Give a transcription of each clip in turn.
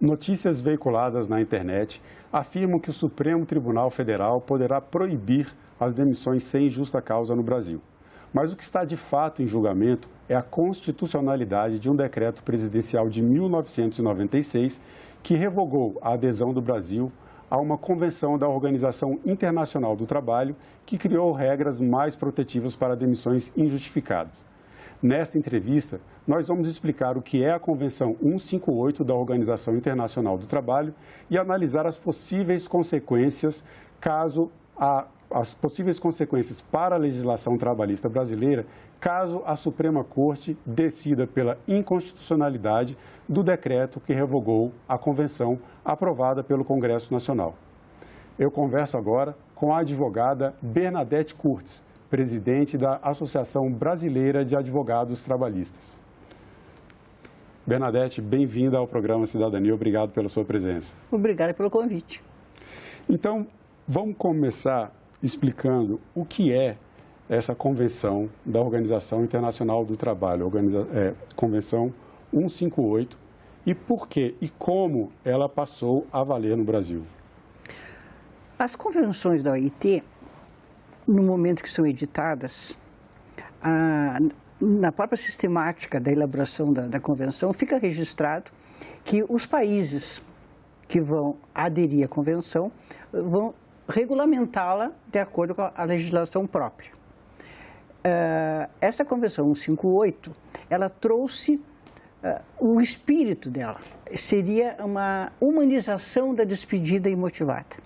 Notícias veiculadas na internet afirmam que o Supremo Tribunal Federal poderá proibir as demissões sem justa causa no Brasil. Mas o que está de fato em julgamento é a constitucionalidade de um decreto presidencial de 1996 que revogou a adesão do Brasil a uma convenção da Organização Internacional do Trabalho que criou regras mais protetivas para demissões injustificadas. Nesta entrevista, nós vamos explicar o que é a Convenção 158 da Organização Internacional do Trabalho e analisar as possíveis consequências para a legislação trabalhista brasileira caso a Suprema Corte decida pela inconstitucionalidade do decreto que revogou a convenção aprovada pelo Congresso Nacional. Eu converso agora com a advogada Bernadette Curtis, presidente da Associação Brasileira de Advogados Trabalhistas. Bernadette, bem-vinda ao programa Cidadania. Obrigado pela sua presença. Obrigada pelo convite. Então, vamos começar explicando o que é essa convenção da Organização Internacional do Trabalho, Convenção 158, e por que e como ela passou a valer no Brasil. As convenções da OIT, no momento que são editadas, na própria sistemática da elaboração da convenção, fica registrado que os países que vão aderir à convenção vão regulamentá-la de acordo com a legislação própria. Essa Convenção 158, ela trouxe o espírito dela, seria uma humanização da despedida imotivada.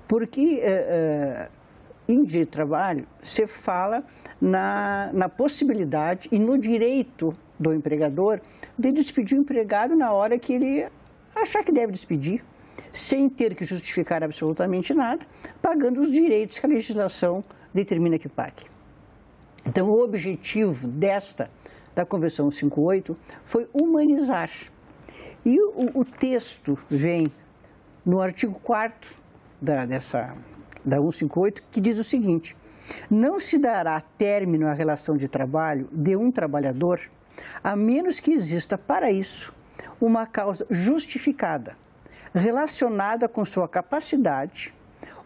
Porque em direito do trabalho, se fala na possibilidade e no direito do empregador de despedir o empregado na hora que ele achar que deve despedir, sem ter que justificar absolutamente nada, pagando os direitos que a legislação determina que pague. Então, o objetivo da Convenção 158 foi humanizar. E o texto vem no artigo 4º da 158, que diz o seguinte: não se dará término à relação de trabalho de um trabalhador, a menos que exista para isso uma causa justificada, relacionada com sua capacidade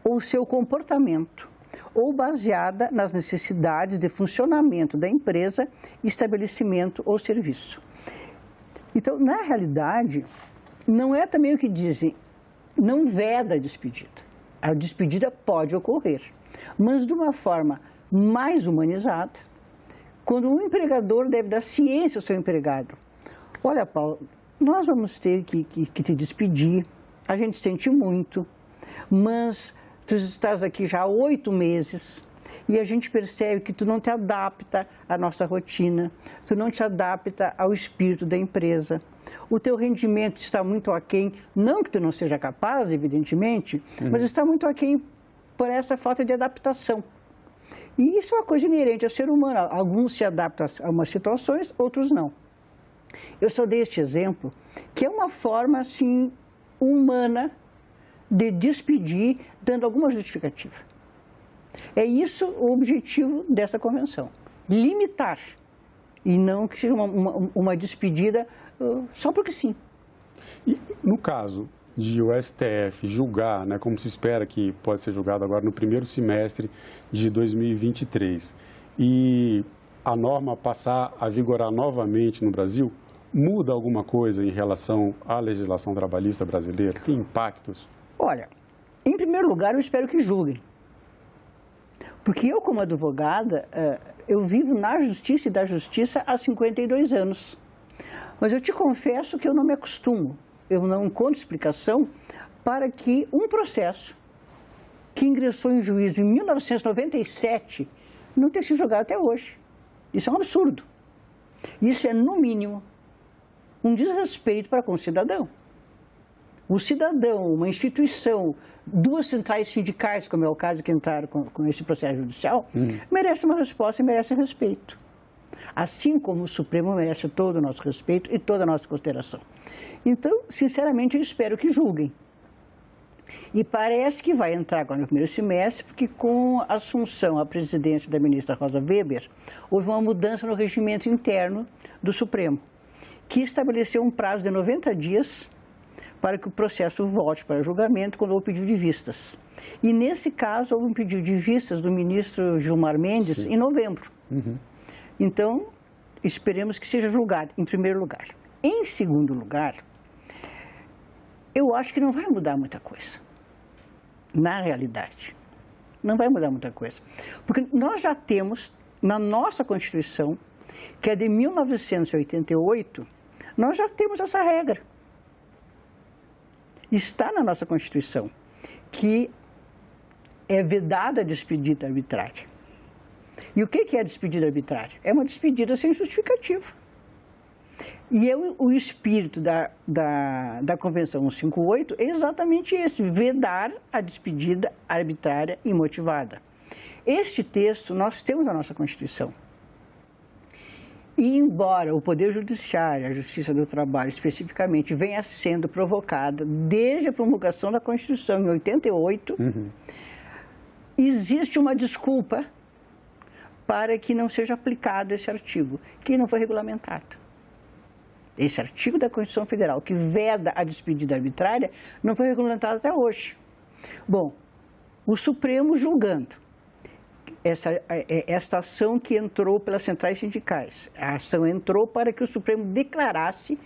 ou seu comportamento, ou baseada nas necessidades de funcionamento da empresa, estabelecimento ou serviço. Então, na realidade, não é também o que dizem, não veda a despedida. A despedida pode ocorrer, mas de uma forma mais humanizada, quando um empregador deve dar ciência ao seu empregado. Olha, Paulo, nós vamos ter que te despedir, a gente sente muito, mas tu estás aqui já há 8 meses e a gente percebe que tu não te adapta à nossa rotina, tu não te adapta ao espírito da empresa. O teu rendimento está muito aquém, não que tu não seja capaz, evidentemente, mas está muito aquém por essa falta de adaptação. E isso é uma coisa inerente ao ser humano. Alguns se adaptam a umas situações, outros não. Eu só dei este exemplo, que é uma forma, assim, humana de despedir, dando alguma justificativa. É isso o objetivo dessa convenção, limitar, e não que seja uma despedida só porque sim. E no caso de o STF julgar, né, como se espera que pode ser julgado agora no primeiro semestre de 2023, e a norma passar a vigorar novamente no Brasil, muda alguma coisa em relação à legislação trabalhista brasileira? Tem impactos? Olha, em primeiro lugar, eu espero que julguem. Porque eu, como advogada, eu vivo na justiça e da justiça há 52 anos. Mas eu te confesso que eu não me acostumo, eu não encontro explicação para que um processo que ingressou em juízo em 1997 não tenha sido julgado até hoje. Isso é um absurdo. Isso é, no mínimo, um desrespeito para com o cidadão. O cidadão, uma instituição, 2 centrais sindicais, como é o caso que entraram com esse processo judicial, merece uma resposta e merece respeito. Assim como o Supremo merece todo o nosso respeito e toda a nossa consideração. Então, sinceramente, eu espero que julguem. E parece que vai entrar agora no primeiro semestre, porque com a assunção à presidência da ministra Rosa Weber, houve uma mudança no regimento interno do Supremo, que estabeleceu um prazo de 90 dias para que o processo volte para julgamento quando houve pedido de vistas. E, nesse caso, houve um pedido de vistas do ministro Gilmar Mendes em novembro. Então, esperemos que seja julgado, em primeiro lugar. Em segundo lugar, eu acho que não vai mudar muita coisa, na realidade. Não vai mudar muita coisa. Porque nós já temos, na nossa Constituição, que é de 1988, nós já temos essa regra. Está na nossa Constituição, que é vedada a despedida arbitrária. E o que é a despedida arbitrária? É uma despedida sem justificativa. E o espírito da Convenção 158 é exatamente esse, vedar a despedida arbitrária e motivada. Este texto nós temos na nossa Constituição. E embora o Poder Judiciário, a Justiça do Trabalho especificamente, venha sendo provocada desde a promulgação da Constituição em 88, existe uma desculpa para que não seja aplicado esse artigo, que não foi regulamentado. Esse artigo da Constituição Federal, que veda a despedida arbitrária, não foi regulamentado até hoje. Bom, o Supremo julgando esta ação que entrou pelas centrais sindicais. A ação entrou para que o Supremo declarasse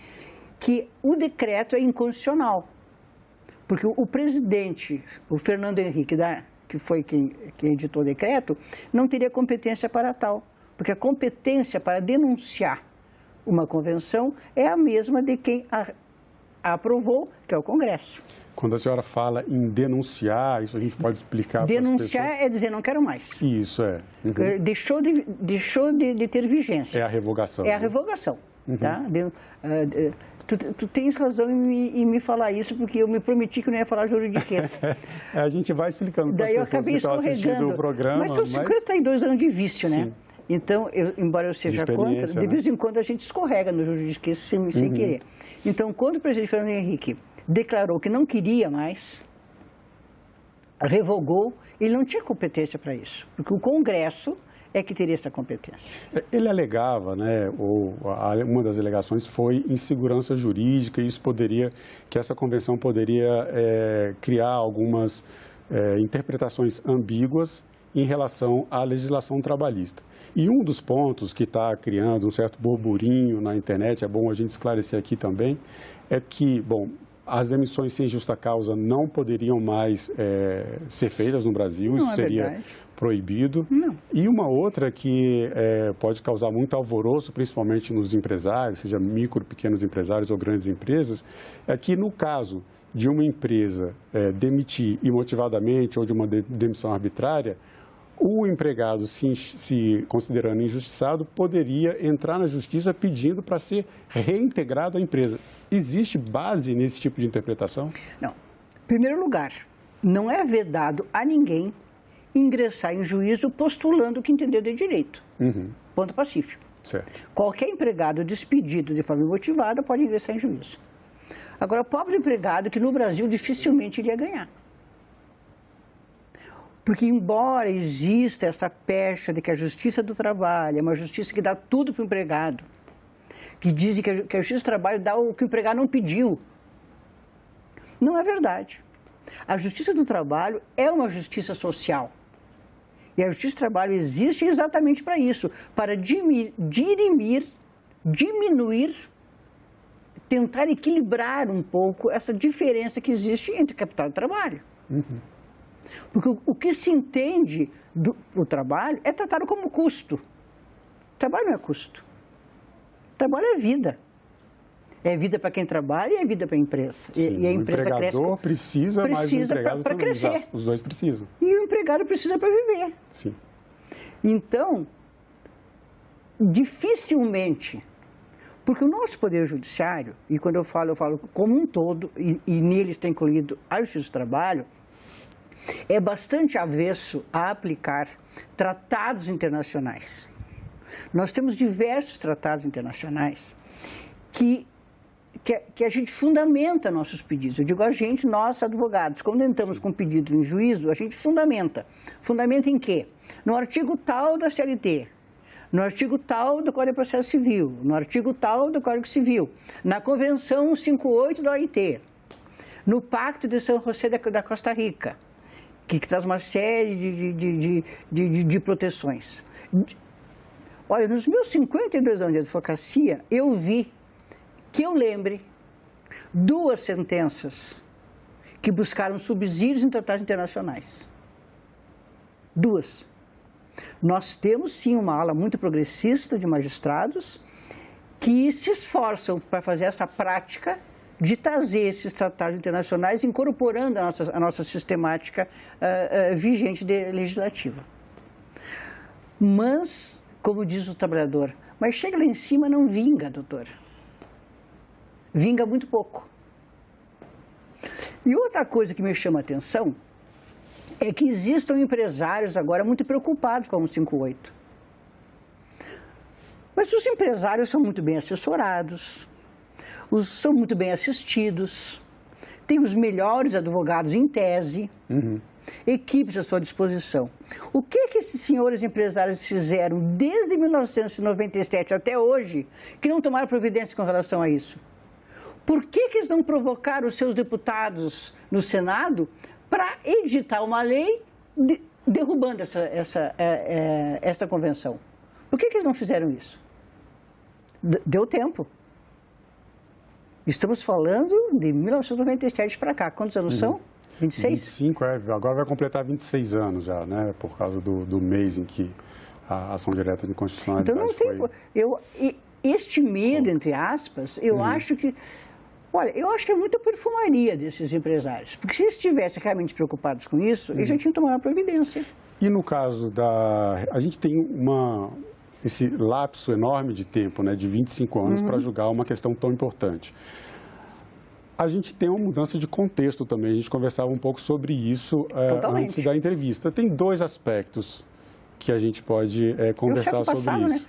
que o decreto é inconstitucional. Porque o presidente, o Fernando Henrique, que foi quem editou o decreto, não teria competência para tal. Porque a competência para denunciar uma convenção é a mesma de quem a aprovou, que é o Congresso. Quando a senhora fala em denunciar, isso a gente pode explicar para as pessoas? Denunciar é dizer, não quero mais. Isso, é. Deixou de ter vigência. É a revogação. É a revogação. Tá? Tu tens razão em me falar isso, porque eu me prometi que não ia falar juridiquês. A gente vai explicando para as pessoas que estão assistindo o programa. Mas são 52 anos de vício, né? Então, embora eu seja contra, de vez em quando a gente escorrega no juridiquês sem querer. Então, quando o presidente Fernando Henrique declarou que não queria mais, revogou, ele não tinha competência para isso, porque o Congresso é que teria essa competência. Ele alegava, né, uma das alegações foi insegurança jurídica, e isso que essa convenção poderia criar algumas interpretações ambíguas em relação à legislação trabalhista. E um dos pontos que está criando um certo burburinho na internet, é bom a gente esclarecer aqui também, é que, bom, as demissões sem justa causa não poderiam mais ser feitas no Brasil, isso seria proibido. Não. E uma outra que pode causar muito alvoroço, principalmente nos empresários, seja micro, pequenos empresários ou grandes empresas, é que no caso de uma empresa demitir imotivadamente ou de uma demissão arbitrária, o empregado, se considerando injustiçado, poderia entrar na justiça pedindo para ser reintegrado à empresa. Existe base nesse tipo de interpretação? Não. Em primeiro lugar, não é vedado a ninguém ingressar em juízo postulando o que entender de direito. Ponto pacífico. Certo. Qualquer empregado despedido de forma motivada pode ingressar em juízo. Agora, pobre empregado que no Brasil dificilmente iria ganhar. Porque, embora exista essa pecha de que a Justiça do Trabalho é uma justiça que dá tudo para o empregado, que dizem que a Justiça do Trabalho dá o que o empregado não pediu, não é verdade. A Justiça do Trabalho é uma justiça social. E a Justiça do Trabalho existe exatamente para isso, para diminuir, tentar equilibrar um pouco essa diferença que existe entre capital e trabalho. Porque o que se entende do trabalho é tratado como custo. Trabalho não é custo. Trabalho é vida. É vida para quem trabalha e é vida para a empresa. Sim, e a empresa o empregador precisa, mas o empregado para crescer. Exato, os dois precisam. E o empregado precisa para viver. Sim. Então, dificilmente, porque o nosso Poder Judiciário, e quando eu falo como um todo, e nele está incluído a Justiça do Trabalho, é bastante avesso a aplicar tratados internacionais. Nós temos diversos tratados internacionais que a gente fundamenta nossos pedidos. Eu digo a gente, nós advogados, quando entramos com pedido em juízo, a gente fundamenta. Fundamenta em quê? No artigo tal da CLT, no artigo tal do Código de Processo Civil, no artigo tal do Código Civil, na Convenção 158 da OIT. no Pacto de São José da Costa Rica, que traz uma série de proteções. Olha, nos meus 52 anos de advocacia, eu vi, que eu lembre, 2 sentenças que buscaram subsídios em tratados internacionais. 2. Nós temos, sim, uma ala muito progressista de magistrados que se esforçam para fazer essa prática de trazer esses tratados internacionais, incorporando a nossa sistemática vigente legislativa. Mas, como diz o trabalhador, mas chega lá em cima não vinga, doutora. Vinga muito pouco. E outra coisa que me chama a atenção é que existam empresários agora muito preocupados com o 158. Mas os empresários são muito bem assessorados, são muito bem assistidos, têm os melhores advogados em tese, equipes à sua disposição. O que esses senhores empresários fizeram desde 1997 até hoje que não tomaram providência com relação a isso? Por que eles não provocaram os seus deputados no Senado para editar uma lei derrubando essa convenção? Por que eles não fizeram isso? Deu tempo. Estamos falando de 1997 para cá. Quantos anos são? 26? 25, agora vai completar 26 anos já, né? Por causa do mês em que a ação direta de constitucionalidade então, não tem, este medo, entre aspas, eu acho que... Olha, eu acho que é muita perfumaria desses empresários. Porque se eles estivessem realmente preocupados com isso, eles já tinham tomado a providência. E no caso a gente tem esse lapso enorme de tempo, né, de 25 anos, para julgar uma questão tão importante. A gente tem uma mudança de contexto também, a gente conversava um pouco sobre isso antes da entrevista. Tem 2 aspectos que a gente pode conversar sobre isso. Né?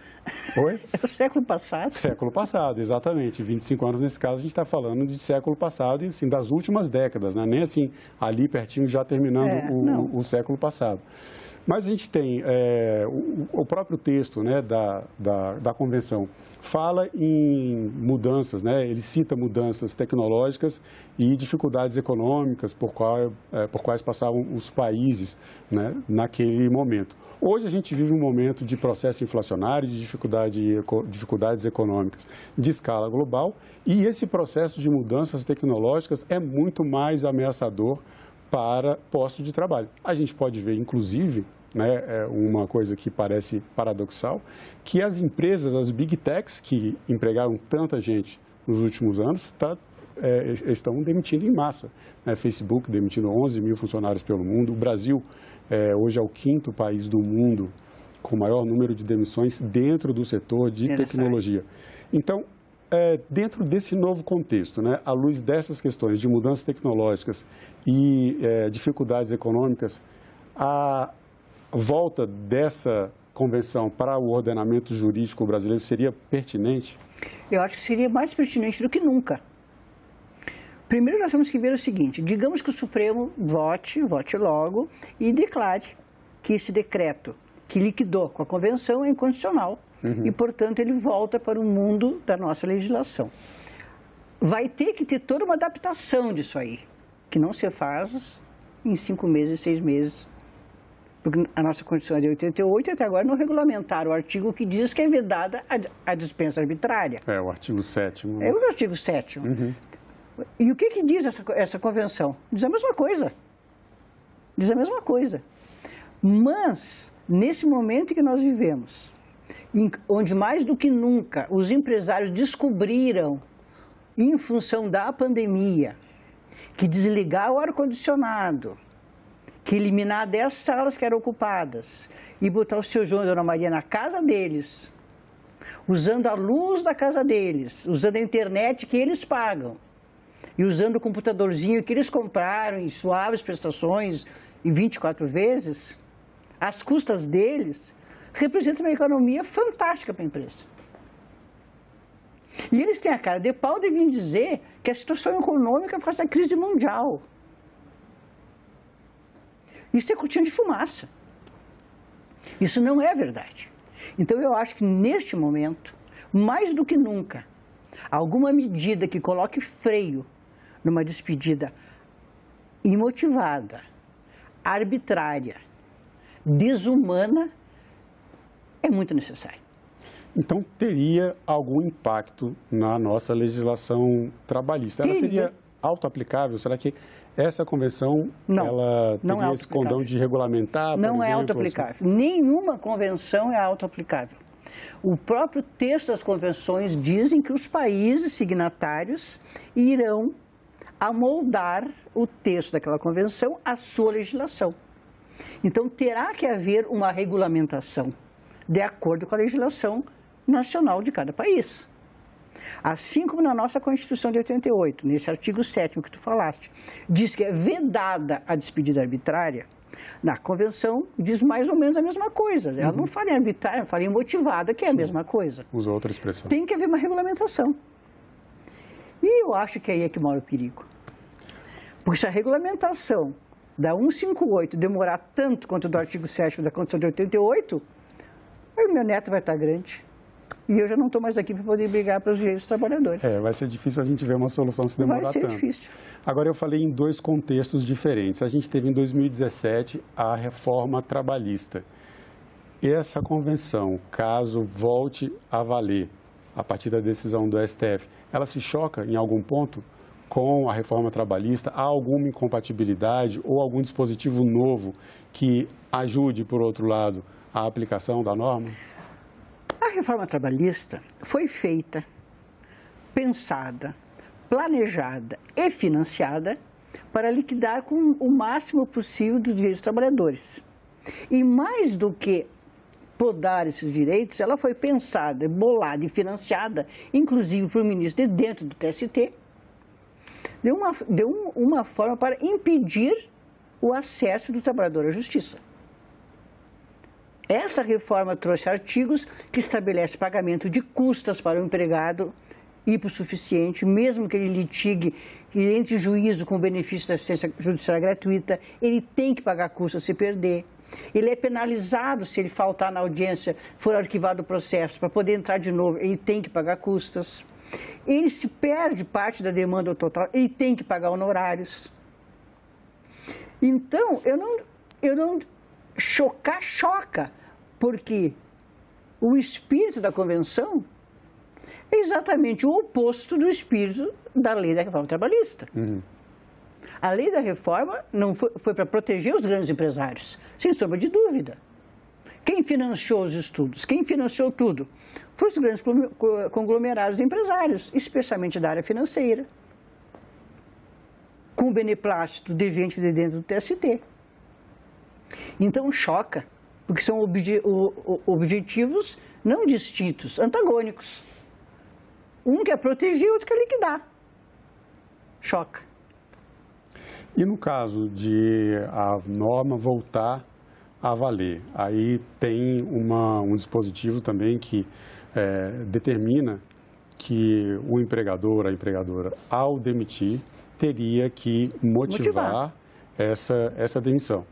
Oi? É o século passado. Século passado, exatamente. 25 anos, nesse caso, a gente está falando de século passado e, assim, das últimas décadas, né? Nem assim, ali pertinho, já terminando o século passado. Mas a gente tem o próprio texto, né, da Convenção fala em mudanças, né, ele cita mudanças tecnológicas e dificuldades econômicas por quais passavam os países, né, naquele momento. Hoje a gente vive um momento de processo inflacionário, de dificuldades econômicas de escala global, e esse processo de mudanças tecnológicas é muito mais ameaçador para postos de trabalho. A gente pode ver, inclusive, né, uma coisa que parece paradoxal, que as empresas, as Big Techs, que empregaram tanta gente nos últimos anos, estão demitindo em massa. Né? Facebook demitindo 11 mil funcionários pelo mundo. O Brasil hoje é o 5º país do mundo com o maior número de demissões dentro do setor de tecnologia. Então, dentro desse novo contexto, né, à luz dessas questões de mudanças tecnológicas e dificuldades econômicas, a volta dessa convenção para o ordenamento jurídico brasileiro seria pertinente? Eu acho que seria mais pertinente do que nunca. Primeiro, nós temos que ver o seguinte: digamos que o Supremo vote logo e declare que esse decreto que liquidou com a convenção é inconstitucional. E, portanto, ele volta para o mundo da nossa legislação. Vai ter que ter toda uma adaptação disso aí, que não se faz em 5 meses, 6 meses. Porque a nossa Constituição é de 88 e até agora não regulamentaram o artigo que diz que é vedada a dispensa arbitrária. É o artigo 7º. É o artigo 7º. E o que diz essa convenção? Diz a mesma coisa. Diz a mesma coisa. Mas, nesse momento que nós vivemos, onde mais do que nunca os empresários descobriram, em função da pandemia, que desligar o ar-condicionado, que eliminar 10 salas que eram ocupadas e botar o seu João e a Dona Maria na casa deles, usando a luz da casa deles, usando a internet que eles pagam e usando o computadorzinho que eles compraram em suaves prestações em 24 vezes, às custas deles, representa uma economia fantástica para a empresa. E eles têm a cara de pau de vir dizer que a situação econômica faz a crise mundial. Isso é cortina de fumaça. Isso não é verdade. Então, eu acho que, neste momento, mais do que nunca, alguma medida que coloque freio numa despedida imotivada, arbitrária, desumana, é muito necessário. Então, teria algum impacto na nossa legislação trabalhista? Ela seria auto-aplicável? Será que essa convenção ela teria esse condão de regulamentar, por exemplo? Não é auto-aplicável. Nenhuma convenção é auto-aplicável. O próprio texto das convenções dizem que os países signatários irão amoldar o texto daquela convenção à sua legislação. Então, terá que haver uma regulamentação de acordo com a legislação nacional de cada país. Assim como na nossa Constituição de 88, nesse artigo 7º que tu falaste, diz que é vedada a despedida arbitrária, na Convenção diz mais ou menos a mesma coisa. Ela não fala em arbitrária, ela fala em motivada, que é a mesma coisa. Usa outra expressão. Tem que haver uma regulamentação. E eu acho que aí é que mora o perigo. Porque se a regulamentação da 158 demorar tanto quanto do artigo 7º da Constituição de 88, aí o meu neto vai estar grande. E eu já não estou mais aqui para poder brigar pelos direitos dos trabalhadores. Vai ser difícil a gente ver uma solução se demorar tanto. Vai ser difícil. Agora, eu falei em dois contextos diferentes. A gente teve em 2017 a reforma trabalhista. Essa convenção, caso volte a valer a partir da decisão do STF, ela se choca em algum ponto com a reforma trabalhista? Há alguma incompatibilidade ou algum dispositivo novo que ajude, por outro lado, a aplicação da norma? A reforma trabalhista foi feita, pensada, planejada e financiada para liquidar com o máximo possível dos direitos dos trabalhadores. E mais do que podar esses direitos, ela foi pensada, bolada e financiada, inclusive por ministro de dentro do TST, deu uma forma para impedir o acesso do trabalhador à justiça. Essa reforma trouxe artigos que estabelece pagamento de custas para o empregado hipossuficiente, mesmo que ele litigue, que ele entre em juízo com o benefício da assistência judiciária gratuita, ele tem que pagar custas se perder. Ele é penalizado se ele faltar na audiência, for arquivado o processo, para poder entrar de novo, ele tem que pagar custas. Ele se perde parte da demanda total, ele tem que pagar honorários. Então, eu não choca, porque o espírito da convenção é exatamente o oposto do espírito da lei da reforma trabalhista. A lei da reforma não foi para proteger os grandes empresários, sem sombra de dúvida. Quem financiou os estudos, quem financiou tudo, foram os grandes conglomerados de empresários, especialmente da área financeira, com o beneplácito de gente de dentro do TST. Então choca, porque são objetivos não distintos, antagônicos. Um quer proteger, o outro quer liquidar. Choca. E no caso de a norma voltar a valer, aí tem um dispositivo também que determina que o empregador, a empregadora, ao demitir, teria que motivar. Essa demissão.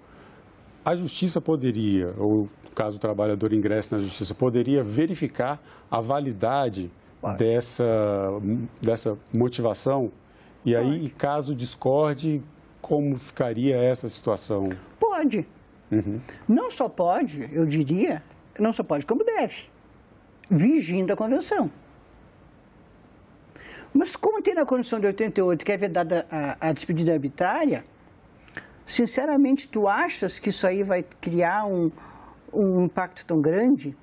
A justiça poderia, ou caso o trabalhador ingresse na justiça, poderia verificar a validade dessa motivação? E aí, caso discorde, como ficaria essa situação? Pode. Não só pode, eu diria, não só pode, como deve, vigindo a convenção. Mas como tem na Constituição de 88, que é vedada a despedida arbitrária, sinceramente, tu achas que isso aí vai criar um impacto tão grande?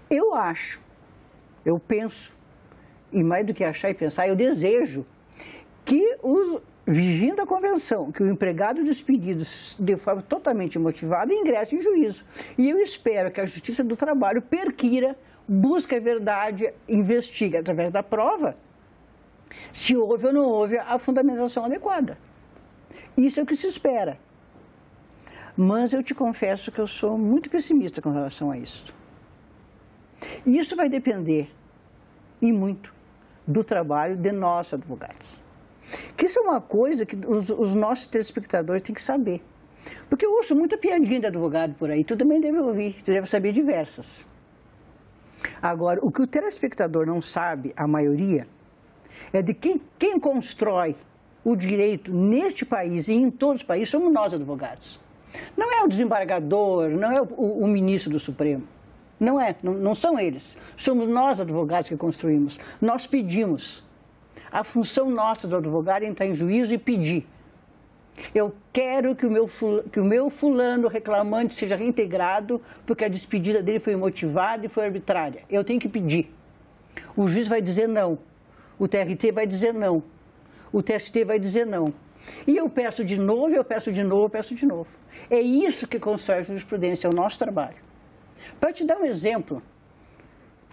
Eu acho, eu penso, e mais do que achar e pensar, eu desejo que, vigindo a convenção, que o empregado despedido de forma totalmente motivada ingresse em juízo. E eu espero que a Justiça do Trabalho perquira, busque a verdade, investigue através da prova, se houve ou não houve a fundamentação adequada. Isso é o que se espera. Mas eu te confesso que eu sou muito pessimista com relação a isso. E isso vai depender, e muito, do trabalho de nós, advogados. Que isso é uma coisa que os nossos telespectadores têm que saber. Porque eu ouço muita piadinha de advogado por aí, tu também deve ouvir, tu deve saber diversas. Agora, o que o telespectador não sabe, a maioria, É de quem constrói o direito neste país e em todos os países somos nós, advogados. Não é o desembargador, não é o ministro do Supremo. Não é, não são eles. Somos nós, advogados, que construímos. Nós pedimos. A função nossa do advogado é entrar em juízo e pedir. Eu quero que o meu fulano reclamante seja reintegrado porque a despedida dele foi imotivada e foi arbitrária. Eu tenho que pedir. O juiz vai dizer não. O TRT vai dizer não. O TST vai dizer não. E eu peço de novo, eu peço de novo, eu peço de novo. É isso que constrói a jurisprudência, é o nosso trabalho. Para te dar um exemplo,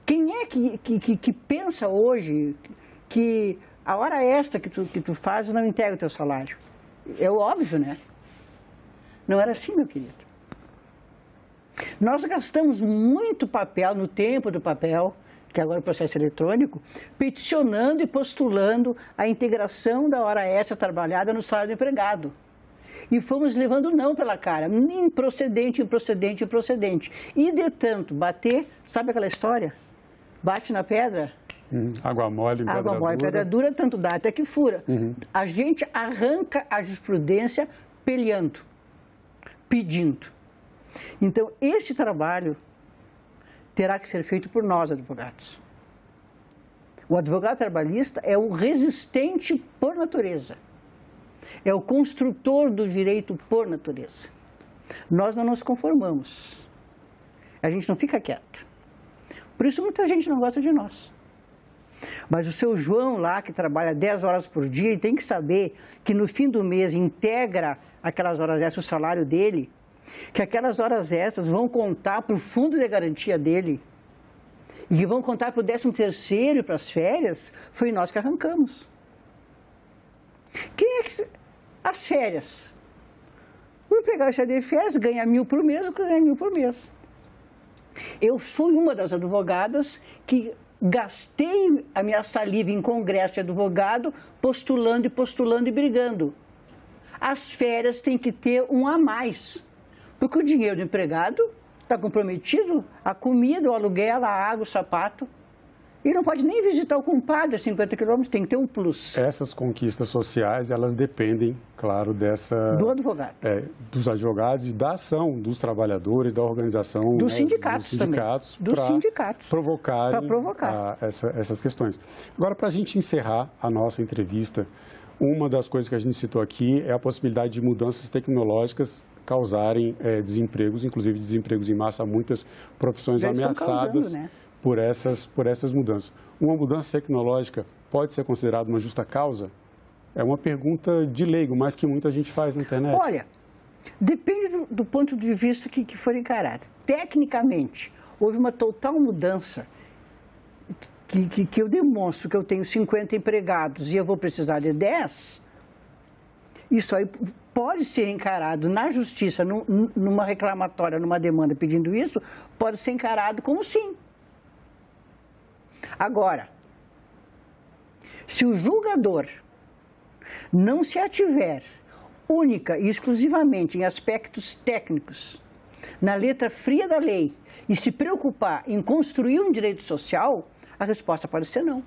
quem é que pensa hoje que a hora extra que tu fazes não integra o teu salário? É óbvio, né? Não era assim, meu querido. Nós gastamos muito papel, no tempo do papel, que agora é o processo eletrônico, peticionando e postulando a integração da hora extra trabalhada no salário do empregado. E fomos levando não pela cara, improcedente, improcedente, improcedente. E de tanto bater, sabe aquela história? Bate na pedra. Água mole, água mole, pedra dura, tanto dá até que fura. A gente arranca a jurisprudência peleando, pedindo. Então, esse trabalho terá que ser feito por nós, advogados. O advogado trabalhista é o resistente por natureza. É o construtor do direito por natureza. Nós não nos conformamos. A gente não fica quieto. Por isso muita gente não gosta de nós. Mas o seu João lá, que trabalha 10 horas por dia, e tem que saber que no fim do mês integra aquelas horas extras, o salário dele, que aquelas horas extras vão contar para o fundo de garantia dele e que vão contar para o 13º e para as férias, foi nós que arrancamos. Quem é que... As férias. O empregado de férias ganha 1.000 por mês, ou ganha 1.000 por mês. Eu fui uma das advogadas que gastei a minha saliva em congresso de advogado, postulando e postulando e brigando. As férias têm que ter um a mais, porque o dinheiro do empregado está comprometido, a comida, o aluguel, a água, o sapato. E não pode nem visitar o compadre a 50 quilômetros, tem que ter um plus. Essas conquistas sociais, elas dependem, claro, do advogado. Dos advogados e da ação dos trabalhadores, da organização... Dos sindicatos também. Dos sindicatos. Provocarem essas questões. Agora, para a gente encerrar a nossa entrevista, uma das coisas que a gente citou aqui é a possibilidade de mudanças tecnológicas causarem desempregos, inclusive desempregos em massa, muitas profissões já ameaçadas, causando, né? por essas mudanças. Uma mudança tecnológica pode ser considerada uma justa causa? É uma pergunta de leigo, mas que muita gente faz na internet. Olha, depende do ponto de vista que for encarado. Tecnicamente, houve uma total mudança que eu demonstro que eu tenho 50 empregados e eu vou precisar de 10, isso aí pode ser encarado na justiça, numa reclamatória, numa demanda pedindo isso, pode ser encarado como sim. Agora, se o julgador não se ativer única e exclusivamente em aspectos técnicos, na letra fria da lei, e se preocupar em construir um direito social, a resposta pode ser não.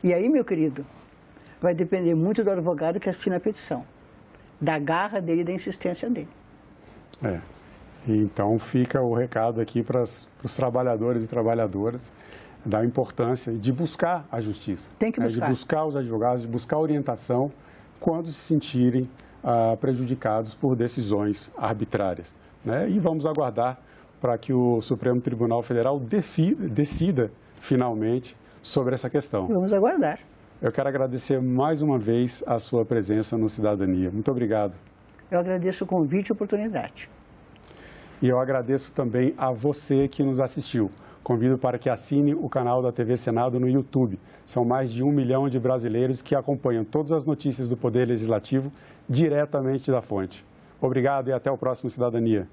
E aí, meu querido, vai depender muito do advogado que assina a petição, da garra dele e da insistência dele. Então fica o recado aqui para os trabalhadores e trabalhadoras da importância de buscar a justiça. Tem que buscar. De buscar os advogados, de buscar orientação quando se sentirem prejudicados por decisões arbitrárias. Né? E vamos aguardar para que o Supremo Tribunal Federal decida finalmente sobre essa questão. Vamos aguardar. Eu quero agradecer mais uma vez a sua presença no Cidadania. Muito obrigado. Eu agradeço o convite e a oportunidade. E eu agradeço também a você que nos assistiu. Convido para que assine o canal da TV Senado no YouTube. São mais de 1 milhão de brasileiros que acompanham todas as notícias do Poder Legislativo diretamente da fonte. Obrigado e até o próximo Cidadania.